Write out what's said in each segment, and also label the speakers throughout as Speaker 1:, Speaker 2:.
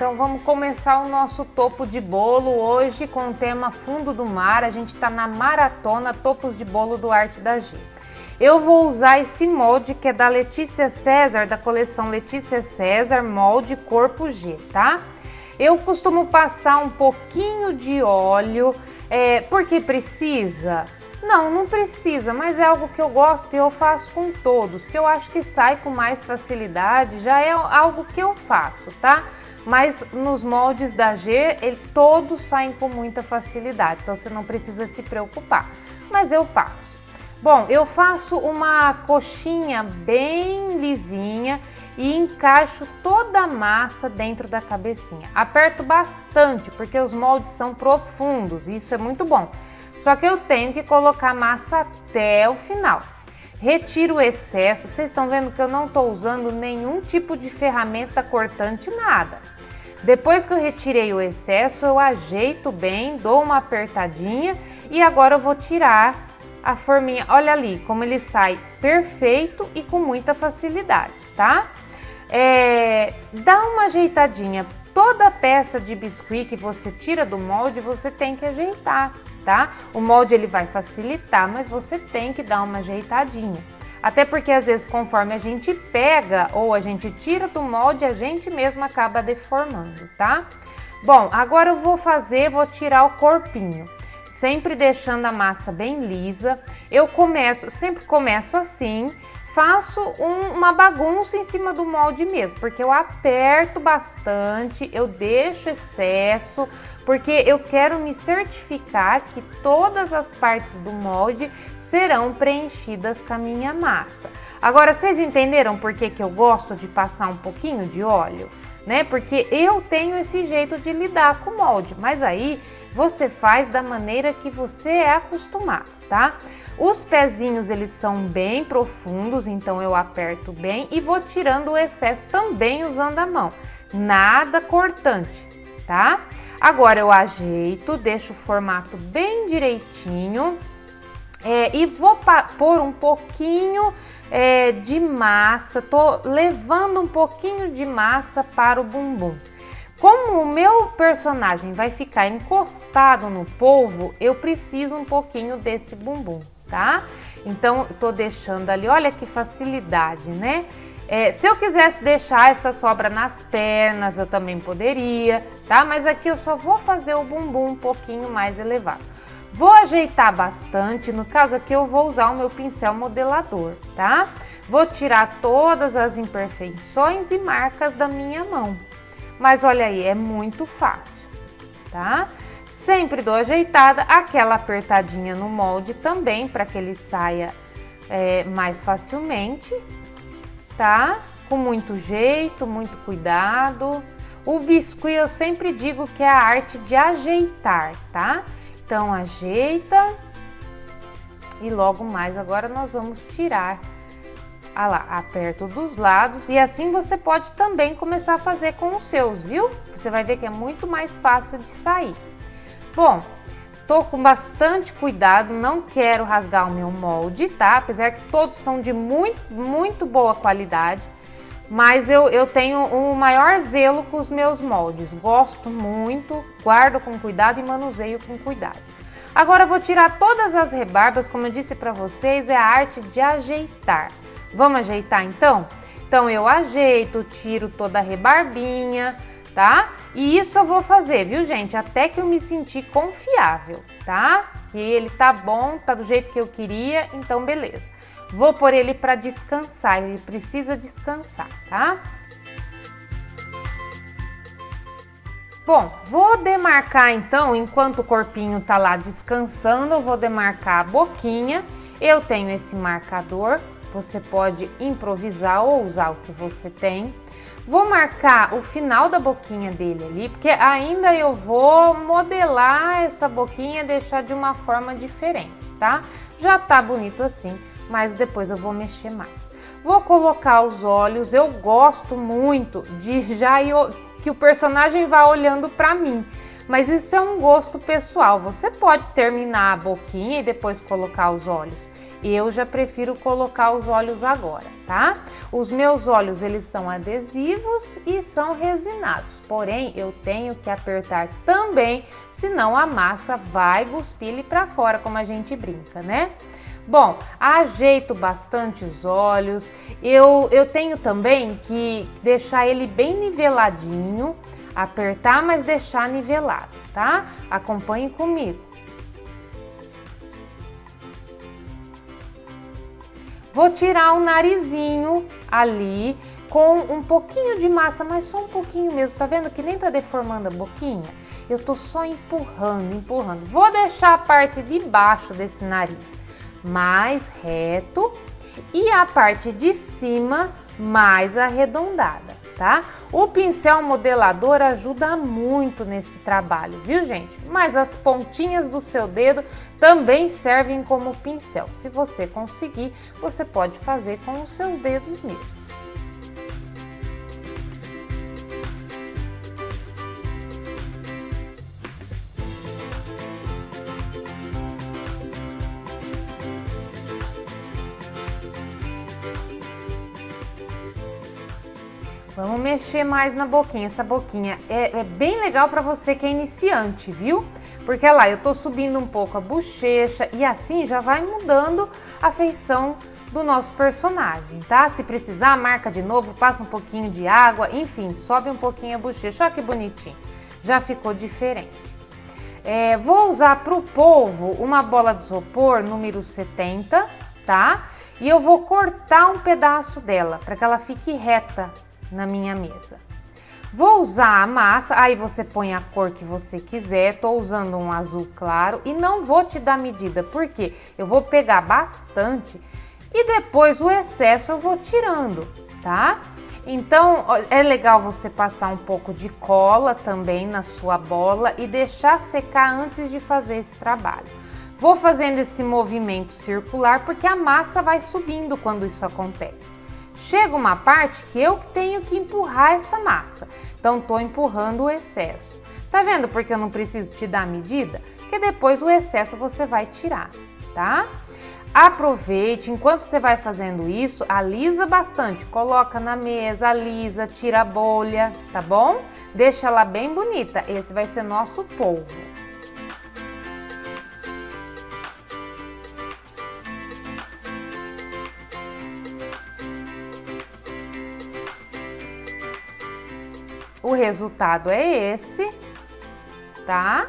Speaker 1: então vamos começar o nosso topo de bolo hoje com o tema fundo do mar. A gente está na maratona topos de bolo do Arte da G. Eu vou usar esse molde que é da Letícia César, da coleção Letícia César, molde corpo G, tá? Eu costumo passar um pouquinho de óleo, porque precisa? Não, não precisa, mas é algo que eu gosto e eu faço com todos, que eu acho que sai com mais facilidade, já é algo que eu faço, tá? Mas nos moldes da G, todos saem com muita facilidade, então você não precisa se preocupar, mas eu passo. Bom, eu faço uma coxinha bem lisinha e encaixo toda a massa dentro da cabecinha. Aperto bastante, porque os moldes são profundos, isso é muito bom. Só que eu tenho que colocar a massa até o final. Retiro o excesso, vocês estão vendo que eu não estou usando nenhum tipo de ferramenta cortante, nada. Depois que eu retirei o excesso, eu ajeito bem, dou uma apertadinha e agora eu vou tirar a forminha. Olha ali como ele sai perfeito e com muita facilidade, tá? Dá uma ajeitadinha. Toda peça de biscuit que você tira do molde, você tem que ajeitar, tá? O molde ele vai facilitar, mas você tem que dar uma ajeitadinha. Até porque às vezes conforme a gente pega ou a gente tira do molde, a gente mesmo acaba deformando, tá? Bom, agora eu vou tirar o corpinho. Sempre deixando a massa bem lisa. Eu sempre começo assim, faço uma bagunça em cima do molde mesmo, porque eu aperto bastante, eu deixo excesso, porque eu quero me certificar que todas as partes do molde serão preenchidas com a minha massa. Agora, vocês entenderam por que eu gosto de passar um pouquinho de óleo? Né? Porque eu tenho esse jeito de lidar com o molde, mas aí você faz da maneira que você é acostumado, tá? Os pezinhos, eles são bem profundos, então eu aperto bem e vou tirando o excesso também usando a mão. Nada cortante, tá? Agora eu ajeito, deixo o formato bem direitinho e vou pôr um pouquinho de massa, tô levando um pouquinho de massa para o bumbum. Como o meu personagem vai ficar encostado no polvo, eu preciso um pouquinho desse bumbum, tá? Então, tô deixando ali, olha que facilidade, né? Se eu quisesse deixar essa sobra nas pernas, eu também poderia, tá? Mas aqui eu só vou fazer o bumbum um pouquinho mais elevado. Vou ajeitar bastante, no caso aqui eu vou usar o meu pincel modelador, tá? Vou tirar todas as imperfeições e marcas da minha mão. Mas olha aí, é muito fácil, tá? Sempre dou ajeitada, aquela apertadinha no molde também, para que ele saia mais facilmente, tá? Com muito jeito, muito cuidado. O biscuit eu sempre digo que é a arte de ajeitar, tá? Então ajeita e logo mais agora nós vamos tirar. Ah lá, aperto dos lados e assim você pode também começar a fazer com os seus, viu? Você vai ver que é muito mais fácil de sair. Bom, tô com bastante cuidado, não quero rasgar o meu molde, tá? Apesar que todos são de muito boa qualidade, mas eu tenho um maior zelo com os meus moldes. Gosto muito, guardo com cuidado e manuseio com cuidado. Agora eu vou tirar todas as rebarbas, como eu disse para vocês, é a arte de ajeitar. Vamos ajeitar então? Então eu ajeito, tiro toda a rebarbinha, tá? E isso eu vou fazer, viu gente? Até que eu me sentir confiável, tá? Que ele tá bom, tá do jeito que eu queria, então beleza. Vou pôr ele para descansar, ele precisa descansar, tá? Bom, vou demarcar então, enquanto o corpinho tá lá descansando, eu vou demarcar a boquinha. Eu tenho esse marcador. Você pode improvisar ou usar o que você tem. Vou marcar o final da boquinha dele ali, porque ainda eu vou modelar essa boquinha, deixar de uma forma diferente, tá? Já tá bonito assim, mas depois eu vou mexer mais. Vou colocar os olhos, eu gosto muito de que o personagem vá olhando pra mim, mas isso é um gosto pessoal. Você pode terminar a boquinha e depois colocar os olhos. Eu já prefiro colocar os olhos agora, tá? Os meus olhos, eles são adesivos e são resinados, porém eu tenho que apertar também, senão a massa vai cuspir ele para fora, como a gente brinca, né? Bom, ajeito bastante os olhos, eu tenho também que deixar ele bem niveladinho, apertar, mas deixar nivelado, tá? Acompanhe comigo. Vou tirar o narizinho ali com um pouquinho de massa, mas só um pouquinho mesmo, tá vendo que nem tá deformando a boquinha? Eu tô só empurrando, empurrando. Vou deixar a parte de baixo desse nariz mais reto e a parte de cima mais arredondada, tá? O pincel modelador ajuda muito nesse trabalho, viu, gente? Mas as pontinhas do seu dedo também servem como pincel. Se você conseguir, você pode fazer com os seus dedos mesmo. Vamos mexer mais na boquinha. Essa boquinha é bem legal para você que é iniciante, viu? Porque olha lá, eu tô subindo um pouco a bochecha e assim já vai mudando a feição do nosso personagem, tá? Se precisar, marca de novo, passa um pouquinho de água, enfim, sobe um pouquinho a bochecha. Olha que bonitinho, já ficou diferente. Vou usar para o polvo uma bola de isopor número 70, tá? E eu vou cortar um pedaço dela para que ela fique reta na minha mesa. Vou usar a massa, aí você põe a cor que você quiser, tô usando um azul claro e não vou te dar medida, porque eu vou pegar bastante e depois o excesso eu vou tirando, tá? Então é legal você passar um pouco de cola também na sua bola e deixar secar antes de fazer esse trabalho. Vou fazendo esse movimento circular porque a massa vai subindo quando isso acontece. Chega uma parte que eu tenho que empurrar essa massa, então tô empurrando o excesso. Tá vendo porque eu não preciso te dar a medida? Porque depois o excesso você vai tirar, tá? Aproveite, enquanto você vai fazendo isso, alisa bastante, coloca na mesa, alisa, tira a bolha, tá bom? Deixa ela bem bonita, esse vai ser nosso polvo. O resultado é esse, tá?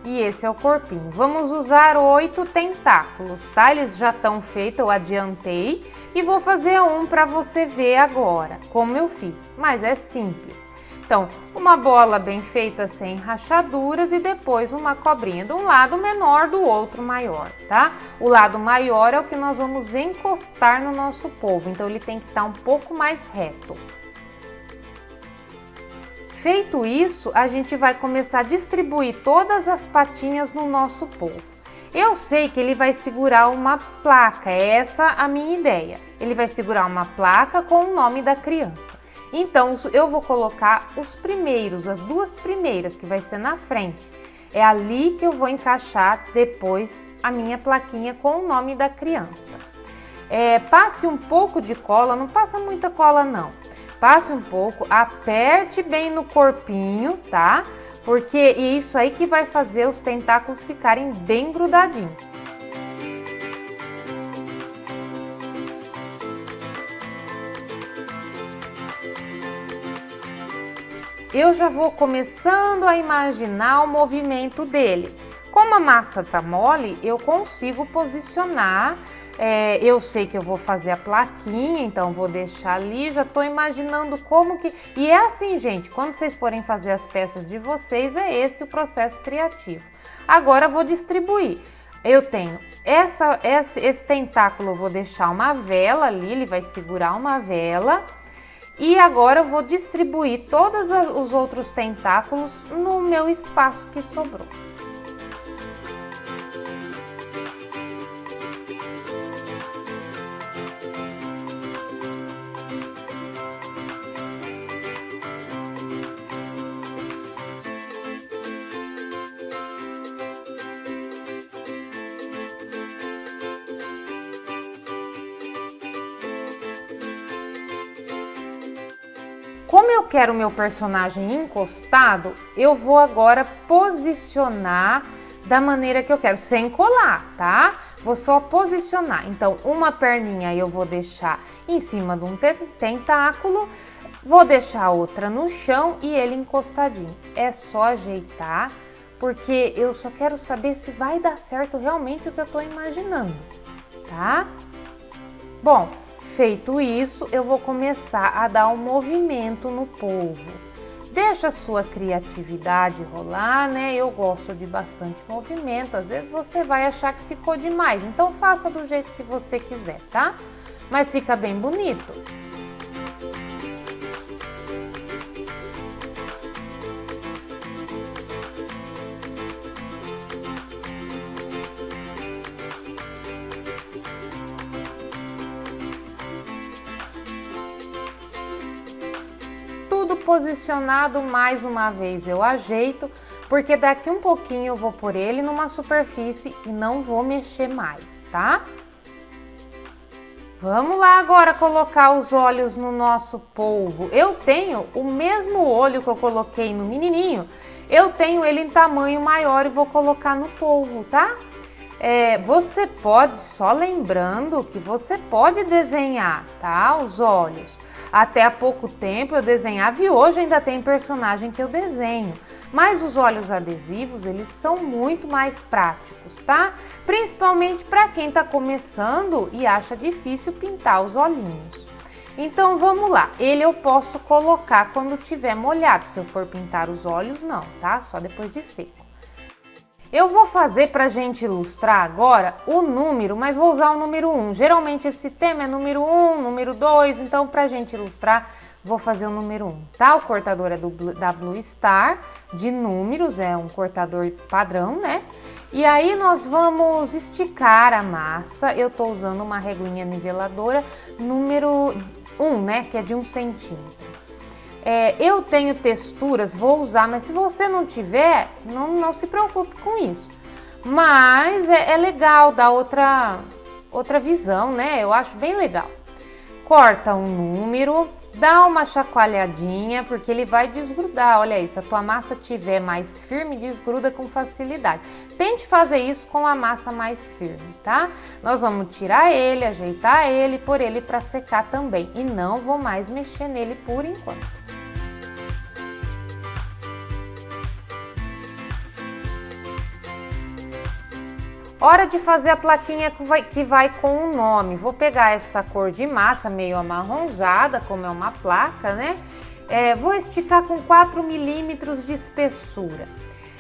Speaker 1: E esse é o corpinho. Vamos usar 8 tentáculos, tá? Eles já estão feitos, eu adiantei. E vou fazer um para você ver agora, como eu fiz. Mas é simples. Então, uma bola bem feita sem rachaduras e depois uma cobrinha de um lado menor, do outro maior, tá? O lado maior é o que nós vamos encostar no nosso polvo, então ele tem que estar um pouco mais reto. Feito isso, a gente vai começar a distribuir todas as patinhas no nosso polvo. Eu sei que ele vai segurar uma placa, é essa a minha ideia. Ele vai segurar uma placa com o nome da criança. Então, eu vou colocar os primeiros, as duas primeiras, que vai ser na frente. É ali que eu vou encaixar depois a minha plaquinha com o nome da criança. Passe um pouco de cola, não passa muita cola não. Passe um pouco, aperte bem no corpinho, tá? Porque é isso aí que vai fazer os tentáculos ficarem bem grudadinhos. Eu já vou começando a imaginar o movimento dele. Como a massa tá mole, eu consigo posicionar. Eu sei que eu vou fazer a plaquinha, então vou deixar ali, já tô imaginando como que... E é assim, gente, quando vocês forem fazer as peças de vocês, é esse o processo criativo. Agora eu vou distribuir. Eu tenho esse tentáculo, eu vou deixar uma vela ali, ele vai segurar uma vela. E agora eu vou distribuir todos os outros tentáculos no meu espaço que sobrou. como eu quero o meu personagem encostado, eu vou agora posicionar da maneira que eu quero, sem colar, tá? Vou só posicionar. Então, uma perninha eu vou deixar em cima de um tentáculo, vou deixar outra no chão e ele encostadinho. É só ajeitar, porque eu só quero saber se vai dar certo realmente o que eu tô imaginando, tá? Bom, feito isso, eu vou começar a dar um movimento no polvo. Deixa a sua criatividade rolar, né? Eu gosto de bastante movimento, às vezes você vai achar que ficou demais, então faça do jeito que você quiser, tá? Mas fica bem bonito. Tudo posicionado, mais uma vez eu ajeito, porque daqui um pouquinho eu vou pôr ele numa superfície e não vou mexer mais, tá? Vamos lá agora colocar os olhos no nosso polvo. Eu tenho o mesmo olho que eu coloquei no menininho, eu tenho ele em tamanho maior e vou colocar no polvo, tá? Você pode, só lembrando que você pode desenhar, tá? Os olhos. Até há pouco tempo eu desenhava e hoje ainda tem personagem que eu desenho. Mas os olhos adesivos, eles são muito mais práticos, tá? Principalmente para quem tá começando e acha difícil pintar os olhinhos. Então vamos lá, ele eu posso colocar quando tiver molhado, se eu for pintar os olhos não, tá? Só depois de seco. Eu vou fazer para a gente ilustrar agora o número, mas vou usar o número 1. Geralmente esse tema é número 1, número 2, então para a gente ilustrar, vou fazer o número 1, tá? O cortador é da Blue Star, de números, é um cortador padrão, né? E aí nós vamos esticar a massa, eu tô usando uma reguinha niveladora número 1, né? Que é de 1 centímetro. Eu tenho texturas, vou usar, mas se você não tiver, não se preocupe com isso. Mas é legal, dá outra visão, né? Eu acho bem legal. Corta um número, dá uma chacoalhadinha, porque ele vai desgrudar. Olha aí, se a tua massa tiver mais firme, desgruda com facilidade. Tente fazer isso com a massa mais firme, tá? Nós vamos tirar ele, ajeitar ele, pôr ele para secar também. E não vou mais mexer nele por enquanto. Hora de fazer a plaquinha que vai com o nome. Vou pegar essa cor de massa meio amarronzada, como é uma placa, né? Vou esticar com 4 milímetros de espessura.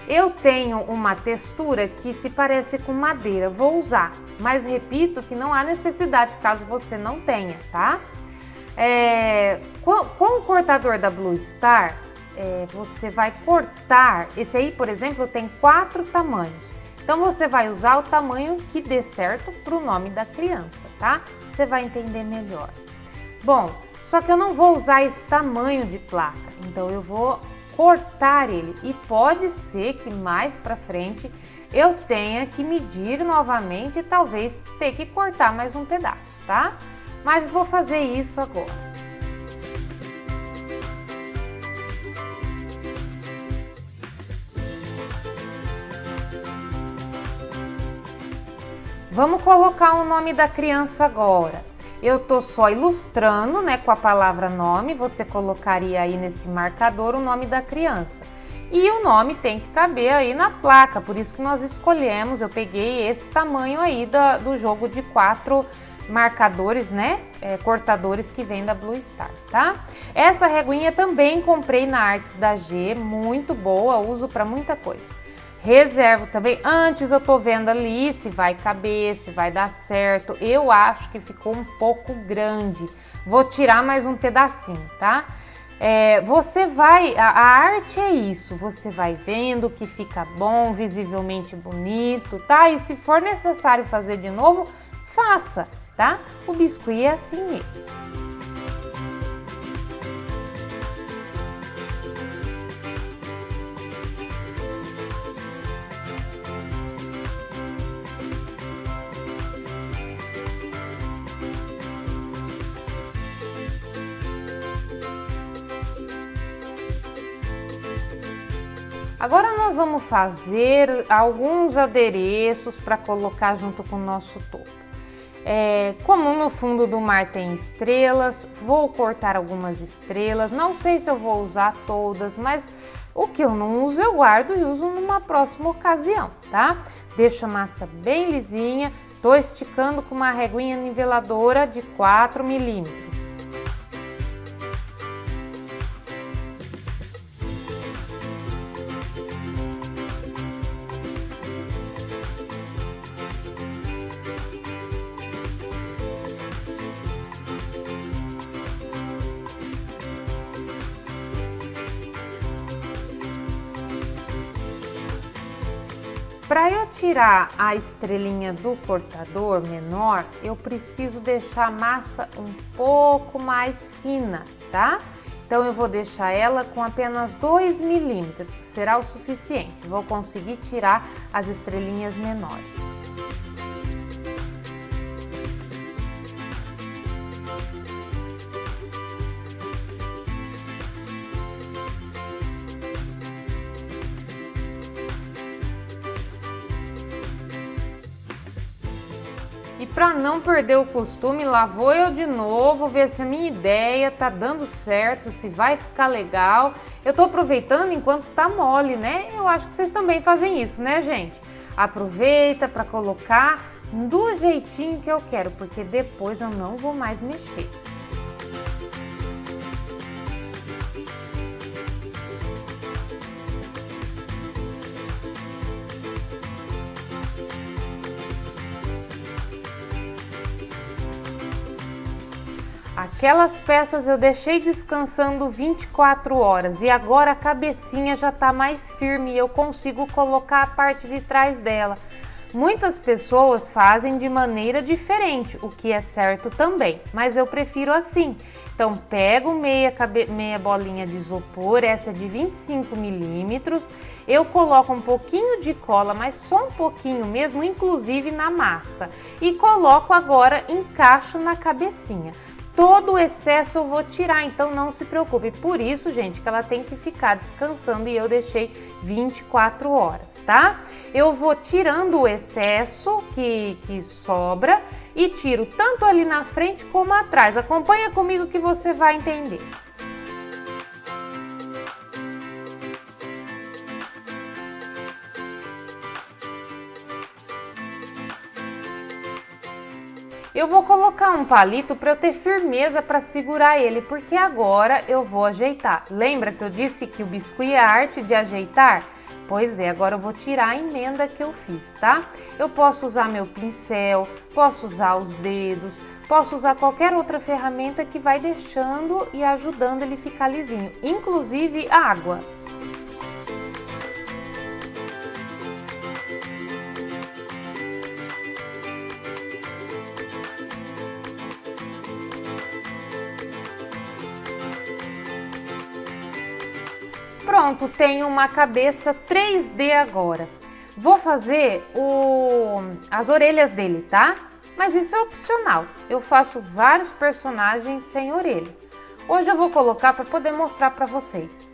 Speaker 1: Eu tenho uma textura que se parece com madeira, vou usar, mas repito que não há necessidade caso você não tenha, tá? Com o cortador da Blue Star, você vai cortar, esse aí, por exemplo, tem 4 tamanhos. Então, você vai usar o tamanho que dê certo para o nome da criança, tá? Você vai entender melhor. Bom, só que eu não vou usar esse tamanho de placa, então eu vou cortar ele. E pode ser que mais para frente eu tenha que medir novamente e talvez ter que cortar mais um pedaço, tá? Mas vou fazer isso agora. Vamos colocar o nome da criança agora. Eu tô só ilustrando, né, com a palavra nome, você colocaria aí nesse marcador o nome da criança. E o nome tem que caber aí na placa, por isso que nós escolhemos, eu peguei esse tamanho aí do jogo de 4 marcadores, né, cortadores que vem da Blue Star, tá? Essa reguinha também comprei na Artes da G, muito boa, uso para muita coisa. Reservo também, antes eu tô vendo ali se vai caber, se vai dar certo. Eu acho que ficou um pouco grande. Vou tirar mais um pedacinho, tá? A arte é isso, você vai vendo que fica bom, visivelmente bonito, tá? E se for necessário fazer de novo, faça, tá? O biscuit é assim mesmo. Agora nós vamos fazer alguns adereços para colocar junto com o nosso topo. Como no fundo do mar tem estrelas, vou cortar algumas estrelas, não sei se eu vou usar todas, mas o que eu não uso eu guardo e uso numa próxima ocasião, tá? Deixo a massa bem lisinha, tô esticando com uma reguinha niveladora de 4 milímetros. Para eu tirar a estrelinha do cortador menor, eu preciso deixar a massa um pouco mais fina, tá? Então eu vou deixar ela com apenas 2 milímetros, que será o suficiente. Vou conseguir tirar as estrelinhas menores. E para não perder o costume, lá vou eu de novo ver se a minha ideia tá dando certo, se vai ficar legal. Eu tô aproveitando enquanto tá mole, né? Eu acho que vocês também fazem isso, né, gente? Aproveita para colocar do jeitinho que eu quero, porque depois eu não vou mais mexer. Aquelas peças eu deixei descansando 24 horas e agora a cabecinha já tá mais firme e eu consigo colocar a parte de trás dela. Muitas pessoas fazem de maneira diferente, o que é certo também, mas eu prefiro assim. Então pego meia bolinha de isopor, essa é de 25 milímetros, eu coloco um pouquinho de cola, mas só um pouquinho mesmo, inclusive na massa, e coloco agora, encaixo na cabecinha. Todo o excesso eu vou tirar, então não se preocupe. Por isso, gente, que ela tem que ficar descansando e eu deixei 24 horas, tá? Eu vou tirando o excesso que sobra e tiro tanto ali na frente como atrás. Acompanha comigo que você vai entender. Eu vou colocar um palito para eu ter firmeza para segurar ele, porque agora eu vou ajeitar. Lembra que eu disse que o biscuit é a arte de ajeitar? Pois é, agora eu vou tirar a emenda que eu fiz, tá? Eu posso usar meu pincel, posso usar os dedos, posso usar qualquer outra ferramenta que vai deixando e ajudando ele ficar lisinho, inclusive água. Pronto, tenho uma cabeça 3D agora. Vou fazer as orelhas dele, tá? Mas isso é opcional. Eu faço vários personagens sem orelha. Hoje eu vou colocar para poder mostrar para vocês.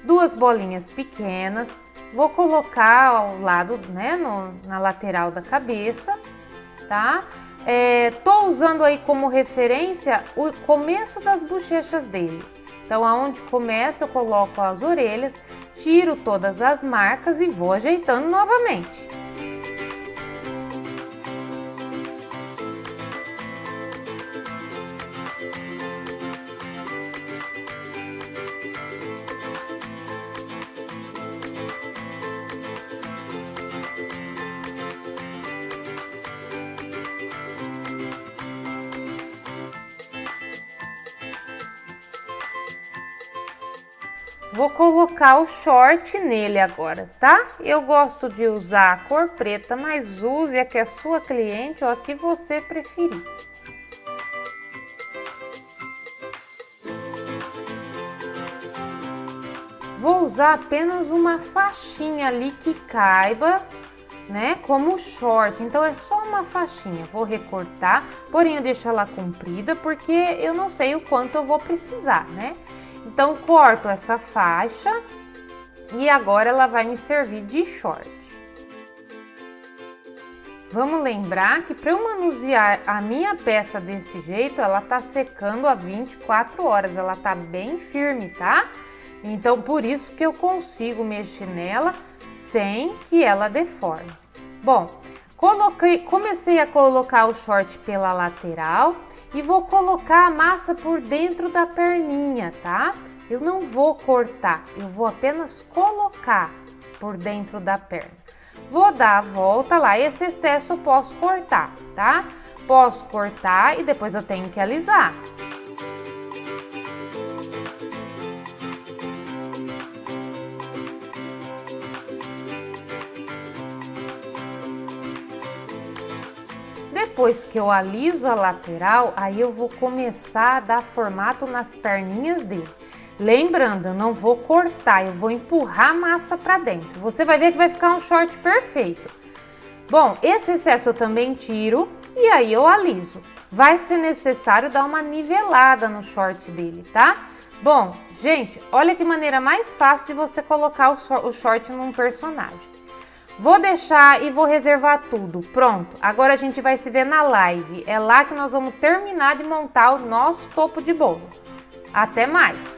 Speaker 1: 2 bolinhas pequenas. Vou colocar ao lado, né, na lateral da cabeça, tá? Tô usando aí como referência o começo das bochechas dele. Então, aonde começa, eu coloco as orelhas, tiro todas as marcas e vou ajeitando novamente. Vou colocar o short nele agora, tá? Eu gosto de usar a cor preta, mas use a que é sua cliente ou a que você preferir. Vou usar apenas uma faixinha ali que caiba, né, como short, então é só uma faixinha. Vou recortar, porém eu deixo ela comprida porque eu não sei o quanto eu vou precisar, né? Então corto essa faixa E agora ela vai me servir de short. Vamos lembrar que para eu manusear a minha peça desse jeito, ela tá secando há 24 horas, ela tá bem firme, tá? Então, por isso que eu consigo mexer nela sem que ela deforme. Bom, comecei a colocar o short pela lateral e vou colocar a massa por dentro da perninha, tá? Eu não vou cortar, eu vou apenas colocar por dentro da perna. Vou dar a volta lá, esse excesso eu posso cortar, tá? Posso cortar e depois eu tenho que alisar. Depois que eu aliso a lateral, aí eu vou começar a dar formato nas perninhas dele. Lembrando, eu não vou cortar, eu vou empurrar a massa para dentro. Você vai ver que vai ficar um short perfeito. Bom, esse excesso eu também tiro e aí eu aliso. Vai ser necessário dar uma nivelada no short dele, tá? Bom, gente, olha que maneira mais fácil de você colocar o short num personagem. Vou deixar e vou reservar tudo. Pronto, agora a gente vai se ver na live. É lá que nós vamos terminar de montar o nosso topo de bolo. Até mais!